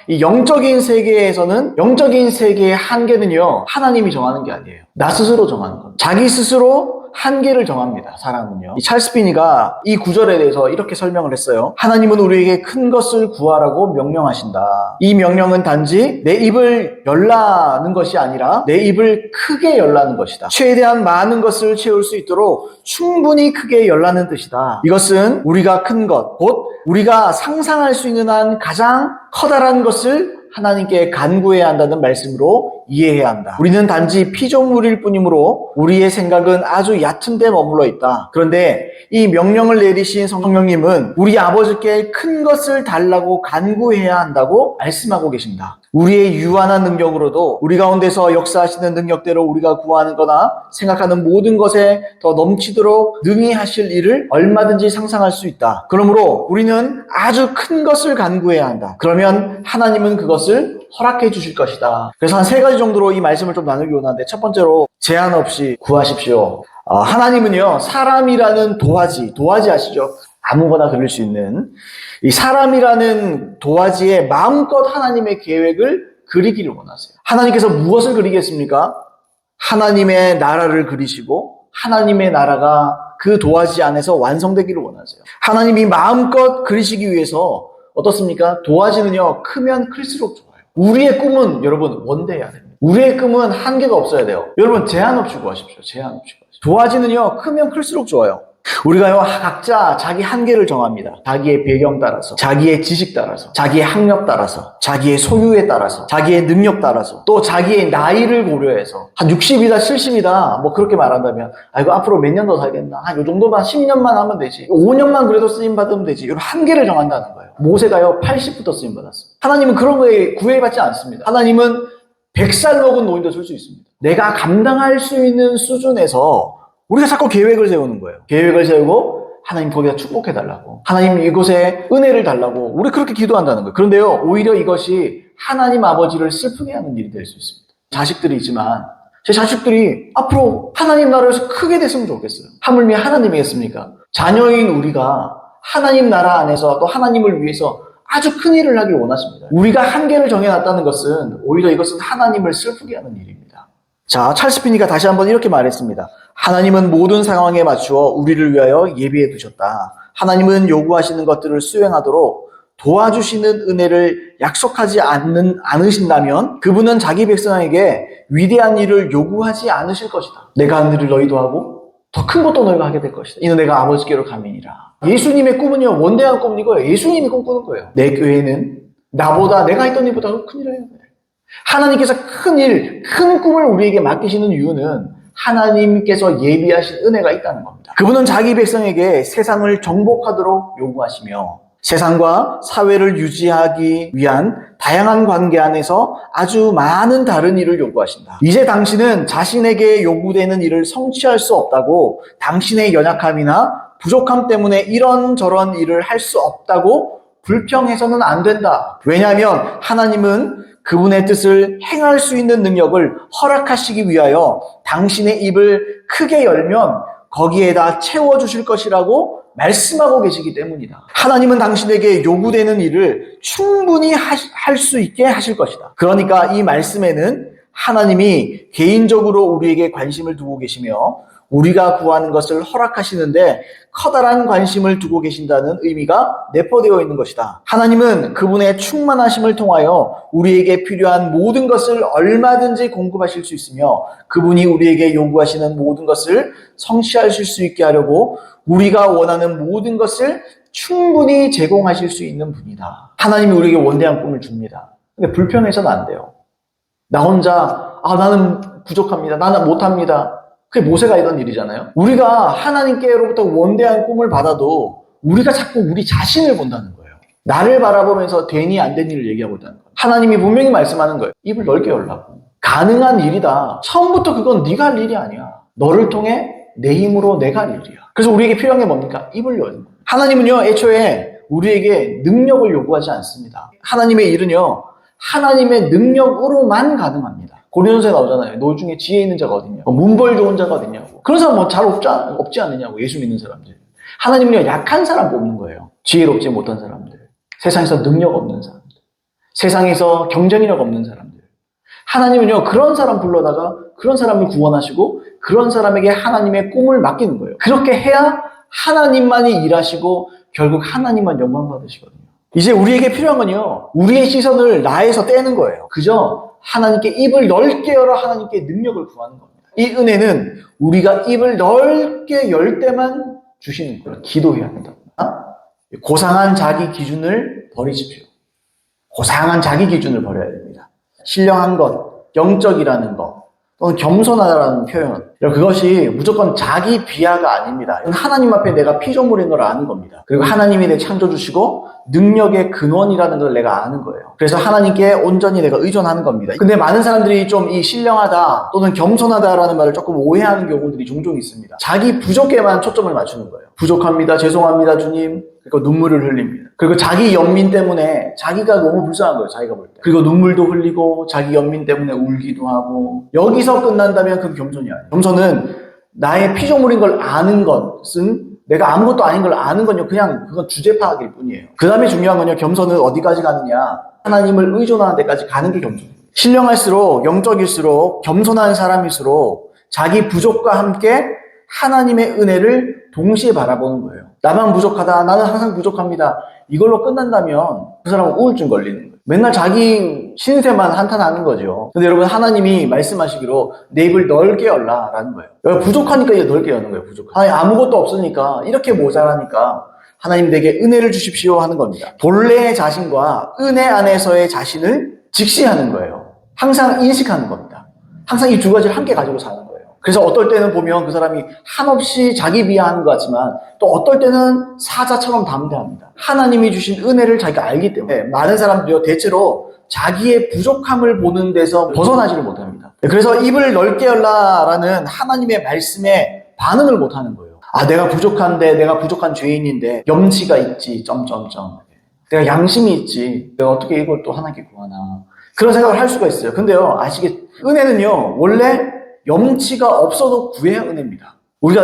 이 영적인 세계에서는 영적인 세계의 한계는요, 하나님이 정하는 게 아니에요. 나 스스로 정하는 겁니다. 자기 스스로 한계를 정합니다. 사람은요. 이 찰스 피니가 이 구절에 대해서 이렇게 설명을 했어요. 하나님은 우리에게 큰 것을 구하라고 명령하신다. 이 명령은 단지 내 입을 열라는 것이 아니라 내 입을 크게 열라는 것이다. 최대한 많은 것을 채울 수 있도록 충분히 크게 열라는 뜻이다. 이것은 우리가 큰 것, 곧 우리가 상상할 수 있는 한 가장 커다란 것을 하나님께 간구해야 한다는 말씀으로 이해해야 한다. 우리는 단지 피조물일 뿐이므로 우리의 생각은 아주 얕은 데 머물러 있다. 그런데 이 명령을 내리신 성령님은 우리 아버지께 큰 것을 달라고 간구해야 한다고 말씀하고 계십니다. 우리의 유한한 능력으로도 우리 가운데서 역사하시는 능력대로 우리가 구하는 거나 생각하는 모든 것에 더 넘치도록 능히 하실 일을 얼마든지 상상할 수 있다. 그러므로 우리는 아주 큰 것을 간구해야 한다. 그러면 하나님은 그것을 허락해 주실 것이다. 그래서 한 3가지 정도로 이 말씀을 좀 나누기 원하는데, 첫 번째로 제한 없이 구하십시오. 하나님은요, 사람이라는 도화지 아시죠? 아무거나 그릴 수 있는 이 사람이라는 도화지에 마음껏 하나님의 계획을 그리기를 원하세요. 하나님께서 무엇을 그리겠습니까? 하나님의 나라를 그리시고 하나님의 나라가 그 도화지 안에서 완성되기를 원하세요. 하나님이 마음껏 그리시기 위해서 어떻습니까? 도화지는요, 크면 클수록 좋아요. 우리의 꿈은 여러분 원대해야 됩니다. 우리의 꿈은 한계가 없어야 돼요. 여러분 제한 없이 구하십시오. 제한 없이 구하십시오. 도화지는요, 크면 클수록 좋아요. 우리가요, 각자 자기 한계를 정합니다. 자기의 배경 따라서, 자기의 지식 따라서, 자기의 학력 따라서, 자기의 소유에 따라서, 자기의 능력 따라서, 또 자기의 나이를 고려해서 한 60이다 70이다 뭐 그렇게 말한다면 이거 앞으로 몇 년 더 살겠나, 한 요 정도만 10년만 하면 되지, 5년만 그래도 쓰임 받으면 되지, 이런 한계를 정한다는 거예요. 모세가요 80부터 쓰임 받았어요. 하나님은 그런 거에 구애받지 않습니다. 하나님은 100살 먹은 노인도 쓸 수 있습니다. 내가 감당할 수 있는 수준에서 우리가 자꾸 계획을 세우는 거예요. 계획을 세우고 하나님 거기다 축복해달라고, 하나님 이곳에 은혜를 달라고 우리 그렇게 기도한다는 거예요. 그런데요, 오히려 이것이 하나님 아버지를 슬프게 하는 일이 될 수 있습니다. 자식들이 있지만 제 자식들이 앞으로 하나님 나라에서 크게 됐으면 좋겠어요. 하물며 하나님이겠습니까? 자녀인 우리가 하나님 나라 안에서 또 하나님을 위해서 아주 큰 일을 하길 원하십니다. 우리가 한계를 정해놨다는 것은 오히려 이것은 하나님을 슬프게 하는 일입니다. 자, 찰스 피니가 다시 한번 이렇게 말했습니다. 하나님은 모든 상황에 맞추어 우리를 위하여 예비해 두셨다. 하나님은 요구하시는 것들을 수행하도록 도와주시는 은혜를 약속하지 않으신다면 그분은 자기 백성에게 위대한 일을 요구하지 않으실 것이다. 내가 하는 일을 너희도 하고 더 큰 것도 너희가 하게 될 것이다. 이는 내가 아버지께로 감이니라. 예수님의 꿈은요, 원대한 꿈은 이거예요. 예수님이 꿈꾸는 거예요. 내 교회는 나보다, 내가 했던 일보다 큰 일을 해야 돼. 하나님께서 큰 일, 큰 꿈을 우리에게 맡기시는 이유는 하나님께서 예비하신 은혜가 있다는 겁니다. 그분은 자기 백성에게 세상을 정복하도록 요구하시며 세상과 사회를 유지하기 위한 다양한 관계 안에서 아주 많은 다른 일을 요구하신다. 이제 당신은 자신에게 요구되는 일을 성취할 수 없다고, 당신의 연약함이나 부족함 때문에 이런저런 일을 할 수 없다고 불평해서는 안 된다. 왜냐하면 하나님은 그분의 뜻을 행할 수 있는 능력을 허락하시기 위하여 당신의 입을 크게 열면 거기에다 채워주실 것이라고 말씀하고 계시기 때문이다. 하나님은 당신에게 요구되는 일을 충분히 할 수 있게 하실 것이다. 그러니까 이 말씀에는 하나님이 개인적으로 우리에게 관심을 두고 계시며 우리가 구하는 것을 허락하시는데 커다란 관심을 두고 계신다는 의미가 내포되어 있는 것이다. 하나님은 그분의 충만하심을 통하여 우리에게 필요한 모든 것을 얼마든지 공급하실 수 있으며 그분이 우리에게 요구하시는 모든 것을 성취하실 수 있게 하려고 우리가 원하는 모든 것을 충분히 제공하실 수 있는 분이다. 하나님이 우리에게 원대한 꿈을 줍니다. 근데 불평해서는 안 돼요. 나 혼자 나는 부족합니다. 나는 못합니다. 그게 모세가 이런 일이잖아요. 우리가 하나님께로부터 원대한 꿈을 받아도 우리가 자꾸 우리 자신을 본다는 거예요. 나를 바라보면서 되니 안 된 일을 얘기하고 있다는 거예요. 하나님이 분명히 말씀하는 거예요. 입을 넓게 열라고. 가능한 일이다. 처음부터 그건 네가 할 일이 아니야. 너를 통해 내 힘으로 내가 할 일이야. 그래서 우리에게 필요한 게 뭡니까? 입을 여는 거예요. 하나님은요, 애초에 우리에게 능력을 요구하지 않습니다. 하나님의 일은요, 하나님의 능력으로만 가능합니다. 고린도서에 나오잖아요. 너 중에 지혜 있는 자가 어딨냐고, 문벌 좋은 자가 어딨냐고. 그런 사람 뭐 잘 없지 않느냐고, 예수 믿는 사람들. 하나님은요, 약한 사람 뽑는 거예요. 지혜롭지 못한 사람들, 세상에서 능력 없는 사람들. 세상에서 경쟁력 없는 사람들. 하나님은요, 그런 사람 불러다가 그런 사람을 구원하시고 그런 사람에게 하나님의 꿈을 맡기는 거예요. 그렇게 해야 하나님만이 일하시고 결국 하나님만 영광 받으시거든요. 이제 우리에게 필요한 건요, 우리의 시선을 나에서 떼는 거예요. 그저 하나님께 입을 넓게 열어 하나님께 능력을 구하는 겁니다. 이 은혜는 우리가 입을 넓게 열 때만 주시는 거예요. 기도해야 된다. 고상한 자기 기준을 버리십시오. 고상한 자기 기준을 버려야 됩니다. 신령한 것, 영적이라는 것, 또는 겸손하다라는 표현, 그것이 무조건 자기 비하가 아닙니다. 하나님 앞에 내가 피조물인 걸 아는 겁니다. 그리고 하나님이 내 창조주시고 능력의 근원이라는 걸 내가 아는 거예요. 그래서 하나님께 온전히 내가 의존하는 겁니다. 근데 많은 사람들이 좀 이 신령하다 또는 겸손하다라는 말을 조금 오해하는 경우들이 종종 있습니다. 자기 부족에만 초점을 맞추는 거예요. 부족합니다, 죄송합니다 주님. 그리고 눈물을 흘립니다. 그리고 자기 연민 때문에 자기가 너무 불쌍한 거예요. 자기가 볼 때. 그리고 눈물도 흘리고 자기 연민 때문에 울기도 하고. 여기서 끝난다면 그건 겸손이 아니에요. 겸손은 나의 피조물인 걸 아는 것은, 내가 아무것도 아닌 걸 아는 건요, 그냥 그건 주제 파악일 뿐이에요. 그 다음에 중요한 건요, 겸손은 어디까지 가느냐, 하나님을 의존하는 데까지 가는 게 겸손이에요. 신령할수록, 영적일수록, 겸손한 사람일수록 자기 부족과 함께 하나님의 은혜를 동시에 바라보는 거예요. 나만 부족하다, 나는 항상 부족합니다, 이걸로 끝난다면 그 사람은 우울증 걸리는 거예요. 맨날 자기 신세만 한탄하는 거죠. 근데 여러분, 하나님이 말씀하시기로 내 입을 넓게 열라 라는 거예요. 부족하니까 이제 넓게 여는 거예요. 아무것도 없으니까, 이렇게 모자라니까 하나님 내게 은혜를 주십시오 하는 겁니다. 본래의 자신과 은혜 안에서의 자신을 직시하는 거예요. 항상 인식하는 겁니다. 항상 이 두 가지를 함께 가지고 사는 거예요. 그래서 어떨 때는 보면 그 사람이 한없이 자기 비하하는 것 같지만 또 어떨 때는 사자처럼 담대합니다. 하나님이 주신 은혜를 자기가 알기 때문에. 많은 사람들이요, 대체로 자기의 부족함을 보는 데서 벗어나지를 못합니다. 그래서 입을 넓게 열라라는 하나님의 말씀에 반응을 못하는 거예요. 내가 부족한데, 내가 부족한 죄인인데 염치가 있지 점점점, 내가 양심이 있지, 내가 어떻게 이걸 또 하나님께 구하나, 그런 생각을 할 수가 있어요. 근데요, 은혜는요, 원래 염치가 없어도 구해야 은혜입니다. 우리가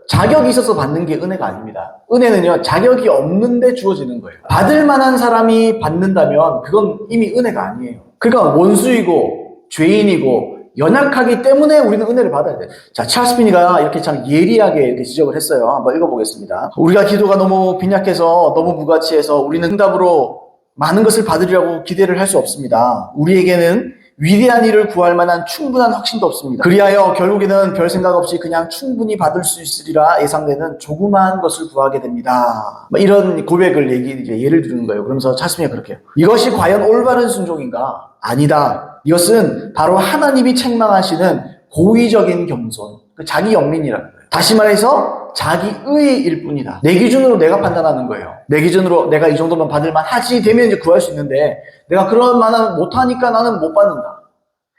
자격이 있어서 받는 게 은혜가 아닙니다. 은혜는요, 자격이 없는데 주어지는 거예요. 받을 만한 사람이 받는다면 그건 이미 은혜가 아니에요. 그러니까 원수이고 죄인이고 연약하기 때문에 우리는 은혜를 받아야 돼요. 자, 찰스 피니가 이렇게 참 예리하게 이렇게 지적을 했어요. 한번 읽어보겠습니다. 우리가 기도가 너무 빈약해서, 너무 무가치해서 우리는 응답으로 많은 것을 받으리라고 기대를 할 수 없습니다. 우리에게는 위대한 일을 구할 만한 충분한 확신도 없습니다. 그리하여 결국에는 별 생각 없이 그냥 충분히 받을 수 있으리라 예상되는 조그마한 것을 구하게 됩니다. 이런 고백을 예를 드리는 거예요. 그러면서 찰스미가 그렇게 해요. 이것이 과연 올바른 순종인가? 아니다. 이것은 바로 하나님이 책망하시는 고의적인 겸손, 자기 연민이라는 거예요. 다시 말해서 자기의일 뿐이다. 내 기준으로 내가 판단하는 거예요. 내 기준으로 내가 이 정도면 받을만 하지 되면 이제 구할 수 있는데, 내가 그런 만한 못하니까 나는 못 받는다.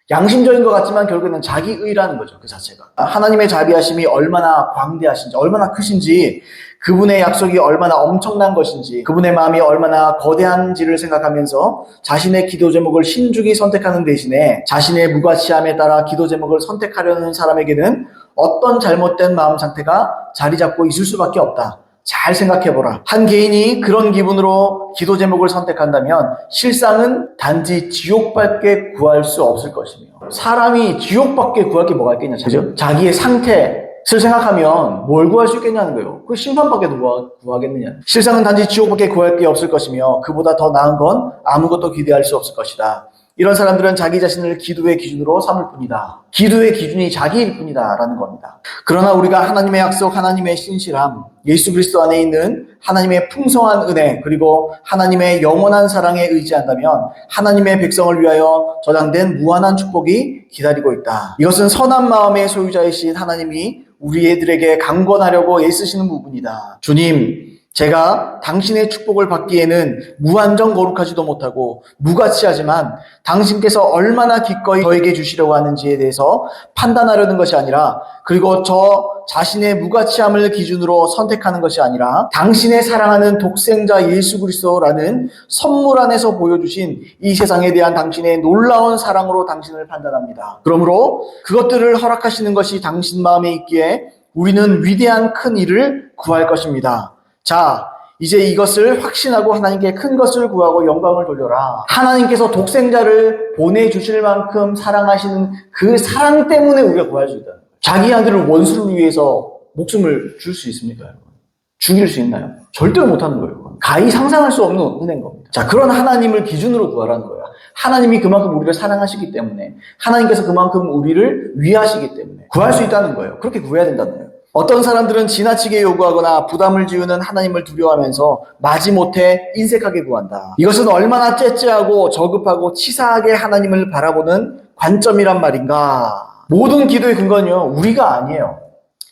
양심적인 것 같지만 결국에는 자기의라는 거죠. 그 자체가. 하나님의 자비하심이 얼마나 광대하신지, 얼마나 크신지, 그분의 약속이 얼마나 엄청난 것인지, 그분의 마음이 얼마나 거대한지를 생각하면서 자신의 기도 제목을 신중히 선택하는 대신에 자신의 무가치함에 따라 기도 제목을 선택하려는 사람에게는 어떤 잘못된 마음 상태가 자리 잡고 있을 수밖에 없다. 잘 생각해보라. 한 개인이 그런 기분으로 기도 제목을 선택한다면 실상은 단지 지옥밖에 구할 수 없을 것이며, 사람이 지옥밖에 구할 게 뭐가 있겠냐, 그죠? 자기의 상태를 생각하면 뭘 구할 수 있겠냐는 거예요. 그 심판밖에 누가 구하겠느냐. 실상은 단지 지옥밖에 구할 게 없을 것이며 그보다 더 나은 건 아무것도 기대할 수 없을 것이다. 이런 사람들은 자기 자신을 기도의 기준으로 삼을 뿐이다. 기도의 기준이 자기일 뿐이다 라는 겁니다. 그러나 우리가 하나님의 약속, 하나님의 신실함, 예수 그리스도 안에 있는 하나님의 풍성한 은혜, 그리고 하나님의 영원한 사랑에 의지한다면 하나님의 백성을 위하여 저장된 무한한 축복이 기다리고 있다. 이것은 선한 마음의 소유자이신 하나님이 우리 애들에게 강권하려고 애쓰시는 부분이다. 주님, 제가 당신의 축복을 받기에는 무한정 거룩하지도 못하고 무가치하지만 당신께서 얼마나 기꺼이 저에게 주시려고 하는지에 대해서 판단하려는 것이 아니라, 그리고 저 자신의 무가치함을 기준으로 선택하는 것이 아니라 당신의 사랑하는 독생자 예수 그리스도라는 선물 안에서 보여주신 이 세상에 대한 당신의 놀라운 사랑으로 당신을 판단합니다. 그러므로 그것들을 허락하시는 것이 당신 마음에 있기에 우리는 위대한 큰 일을 구할 것입니다. 자, 이제 이것을 확신하고 하나님께 큰 것을 구하고 영광을 돌려라. 하나님께서 독생자를 보내주실 만큼 사랑하시는 그 사랑 때문에 우리가 구할 수 있다. 자기 아들을 원수를 위해서 목숨을 줄 수 있습니까? 여러분? 죽일 수 있나요? 절대로 못하는 거예요. 가히 상상할 수 없는 은혜인 겁니다. 자, 그런 하나님을 기준으로 구하라는 거예요. 하나님이 그만큼 우리를 사랑하시기 때문에, 하나님께서 그만큼 우리를 위하시기 때문에 구할 수 있다는 거예요. 그렇게 구해야 된다는 거예요. 어떤 사람들은 지나치게 요구하거나 부담을 지우는 하나님을 두려워하면서 마지못해 인색하게 구한다. 이것은 얼마나 째째하고 저급하고 치사하게 하나님을 바라보는 관점이란 말인가. 모든 기도의 근거는요, 우리가 아니에요.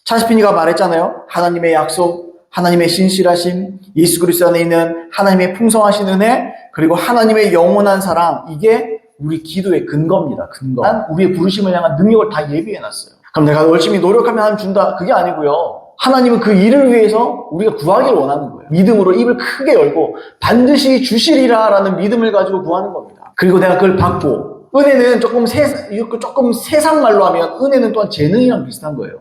찰스피니가 말했잖아요. 하나님의 약속, 하나님의 신실하심, 예수 그리스도 안에 있는 하나님의 풍성하신 은혜, 그리고 하나님의 영원한 사랑, 이게 우리 기도의 근거입니다. 근거. 우리의 부르심을 향한 능력을 다 예비해놨어요. 그럼 내가 열심히 노력하면 하나님 준다. 그게 아니고요. 하나님은 그 일을 위해서 우리가 구하기를 원하는 거예요. 믿음으로 입을 크게 열고 반드시 주시리라 라는 믿음을 가지고 구하는 겁니다. 그리고 내가 그걸 받고, 은혜는 조금 세상 말로 하면 은혜는 또한 재능이랑 비슷한 거예요.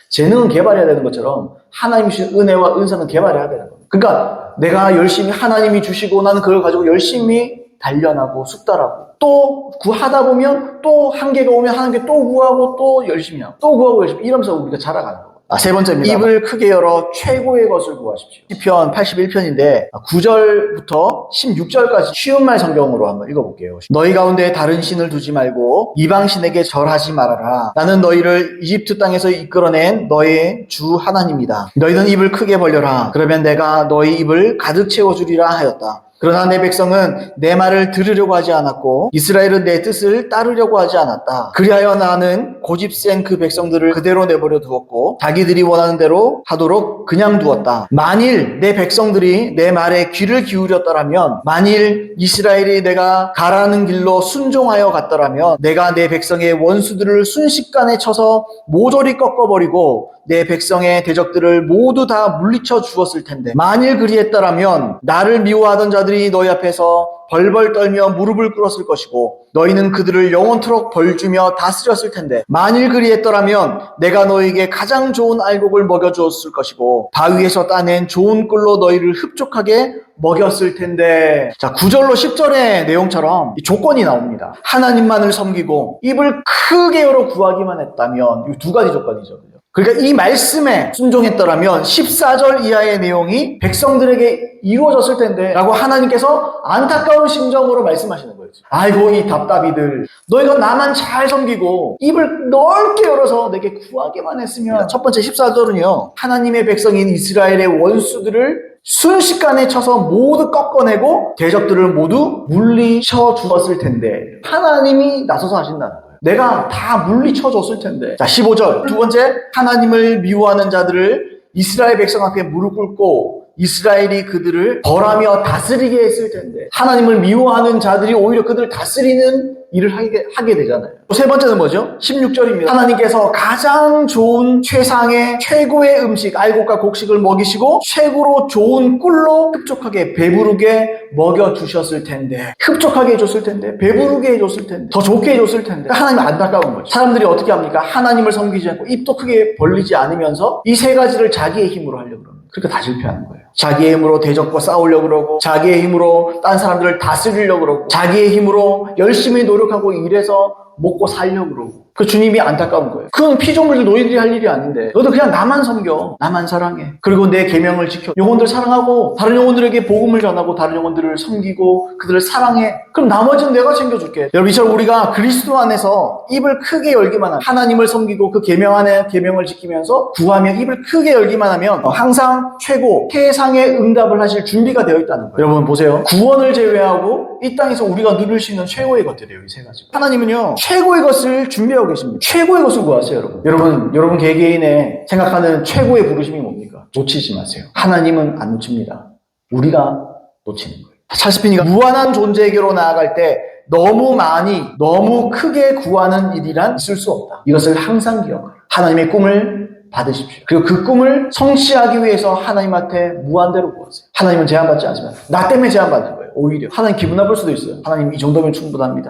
재능은 개발해야 되는 것처럼 하나님이 주신 은혜와 은사는 개발해야 되는 겁니다. 그러니까 내가 열심히 하나님이 주시고 나는 그걸 가지고 열심히 단련하고 숙달하고 또 구하다 보면 또 한계가 오면 한계 또 구하고 또 열심히 하고 또 구하고 열심히 이러면서 우리가 자라가는 거예요. 세 번째입니다. 입을 크게 열어 최고의 것을 구하십시오. 시편 81편인데 9절부터 16절까지 쉬운 말 성경으로 한번 읽어볼게요. 너희 가운데 다른 신을 두지 말고 이방신에게 절하지 말아라. 나는 너희를 이집트 땅에서 이끌어낸 너의 주 하나님이다. 너희는 입을 크게 벌려라. 그러면 내가 너희 입을 가득 채워주리라 하였다. 그러나 내 백성은 내 말을 들으려고 하지 않았고 이스라엘은 내 뜻을 따르려고 하지 않았다. 그리하여 나는 고집센 그 백성들을 그대로 내버려 두었고 자기들이 원하는 대로 하도록 그냥 두었다. 만일 내 백성들이 내 말에 귀를 기울였더라면, 만일 이스라엘이 내가 가라는 길로 순종하여 갔더라면 내가 내 백성의 원수들을 순식간에 쳐서 모조리 꺾어버리고 내 백성의 대적들을 모두 다 물리쳐 주었을 텐데, 만일 그리했더라면 나를 미워하던 자들이 너희 앞에서 벌벌 떨며 무릎을 꿇었을 것이고 너희는 그들을 영원토록 벌주며 다스렸을 텐데, 만일 그리했더라면 내가 너희에게 가장 좋은 알곡을 먹여주었을 것이고 바위에서 따낸 좋은 꿀로 너희를 흡족하게 먹였을 텐데. 자, 9절로 10절의 내용처럼 조건이 나옵니다. 하나님만을 섬기고 입을 크게 열어 구하기만 했다면, 이 두 가지 조건이죠. 그러니까 이 말씀에 순종했더라면 14절 이하의 내용이 백성들에게 이루어졌을 텐데 라고 하나님께서 안타까운 심정으로 말씀하시는 거예요. 아이고 이 답답이들, 너희가 나만 잘 섬기고 입을 넓게 열어서 내게 구하기만 했으면. 첫 번째 14절은요, 하나님의 백성인 이스라엘의 원수들을 순식간에 쳐서 모두 꺾어내고 대적들을 모두 물리쳐 주었을 텐데 하나님이 나서서 하신다는 거예요. 내가 다 물리쳐줬을 텐데. 자, 15절. 두 번째, 하나님을 미워하는 자들을 이스라엘 백성 앞에 무릎 꿇고 이스라엘이 그들을 벌하며 다스리게 했을 텐데, 하나님을 미워하는 자들이 오히려 그들을 다스리는 일을 하게 되잖아요. 세 번째는 뭐죠? 16절입니다. 하나님께서 가장 좋은 최상의 최고의 음식, 알곡과 곡식을 먹이시고 최고로 좋은 꿀로 흡족하게 배부르게 먹여주셨을 텐데, 흡족하게 해줬을 텐데, 배부르게 해줬을 텐데, 더 좋게 해줬을 텐데, 하나님 안타까운 거죠. 사람들이 어떻게 합니까? 하나님을 섬기지 않고 입도 크게 벌리지 않으면서 이 세 가지를 자기의 힘으로 하려고 그럽니다. 그러니까 다 실패하는 거예요. 자기의 힘으로 대적과 싸우려고 그러고, 자기의 힘으로 딴 사람들을 다스리려고 그러고, 자기의 힘으로 열심히 노력하고 일해서 먹고 살려고 그러고. 그 주님이 안타까운 거예요. 그건 피조물들 너희들이 할 일이 아닌데 너도 그냥 나만 섬겨, 나만 사랑해, 그리고 내 계명을 지켜, 영혼들 사랑하고 다른 영혼들에게 복음을 전하고 다른 영혼들을 섬기고 그들을 사랑해. 그럼 나머지는 내가 챙겨줄게. 여러분, 이처럼 우리가 그리스도 안에서 입을 크게 열기만 하면, 하나님을 섬기고 그 계명 안에 계명을 지키면서 구하며 입을 크게 열기만 하면 항상 최고 최상의 응답을 하실 준비가 되어 있다는 거예요. 여러분 보세요. 구원을 제외하고 이 땅에서 우리가 누릴 수 있는 최고의 것들이에요. 이 세 가지. 하나님은요, 최고의 것을 준비하고 계십니다. 최고의 것을 구하세요. 여러분 개개인의 생각하는 최고의 부르심이 뭡니까? 놓치지 마세요. 하나님은 안 놓칩니다. 우리가 놓치는 거예요. 찰스피니가 무한한 존재에게로 나아갈 때 너무 많이, 너무 크게 구하는 일이란 있을 수 없다. 이것을 항상 기억하라. 하나님의 꿈을 받으십시오. 그리고 그 꿈을 성취하기 위해서 하나님한테 무한대로 구하세요. 하나님은 제한받지 않지만 나 때문에 제한받는 거예요. 오히려 하나님 기분 나쁠 수도 있어요. 하나님 이 정도면 충분합니다.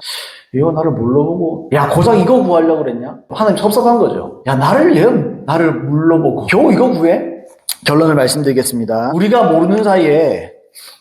얘가 나를 물러보고, 야 고작 이거 구하려고 그랬냐? 하나님 섭섭한 거죠. 야 나를 물러보고 겨우 이거 구해? 결론을 말씀드리겠습니다. 우리가 모르는 사이에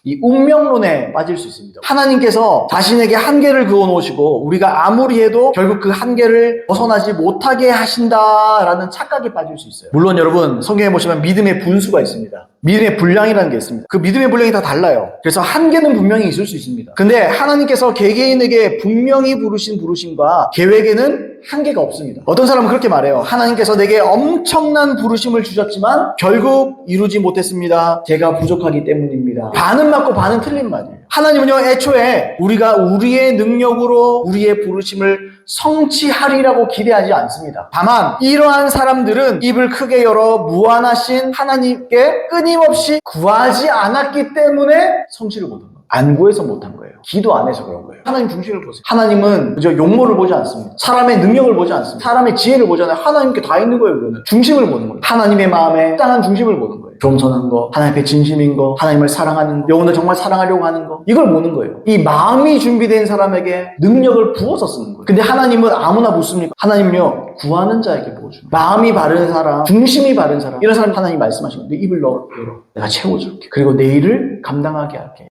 이 운명론에 빠질 수 있습니다. 하나님께서 자신에게 한계를 그어 놓으시고 우리가 아무리 해도 결국 그 한계를 벗어나지 못하게 하신다라는 착각에 빠질 수 있어요. 물론 여러분 성경에 보시면 믿음의 분수가 있습니다. 믿음의 분량이라는 게 있습니다. 그 믿음의 분량이 다 달라요. 그래서 한계는 분명히 있을 수 있습니다. 근데 하나님께서 개개인에게 분명히 부르신 부르심과 계획에는 한계가 없습니다. 어떤 사람은 그렇게 말해요. 하나님께서 내게 엄청난 부르심을 주셨지만 결국 이루지 못했습니다. 제가 부족하기 때문입니다. 반은 맞고 반은 틀린 말이에요. 하나님은요, 애초에 우리가 우리의 능력으로 우리의 부르심을 성취하리라고 기대하지 않습니다. 다만 이러한 사람들은 입을 크게 열어 무한하신 하나님께 끊임없이 구하지 않았기 때문에 성취를 못한 거예요. 안 구해서 못한 거예요. 기도 안 해서 그런 거예요. 하나님 중심을 보세요. 하나님은 그저 용모를 보지 않습니다. 사람의 능력을 보지 않습니다. 사람의 지혜를 보지 않아요. 하나님께 다 있는 거예요. 그거는 중심을 보는 거예요. 하나님의 마음에 땅한 중심을 보는 거예요. 겸손한 거, 하나님 앞에 진심인 거, 하나님을 사랑하는 거, 영혼을 정말 사랑하려고 하는 거, 이걸 보는 거예요. 이 마음이 준비된 사람에게 능력을 부어서 쓰는 거예요. 근데 하나님은 아무나 묻습니까? 하나님은요, 구하는 자에게 부어줍니다. 마음이 바른 사람, 중심이 바른 사람, 이런 사람 하나님 말씀하시는데 입을 열어. 내가 채워줄게. 그리고 내 일을 감당하게 할게.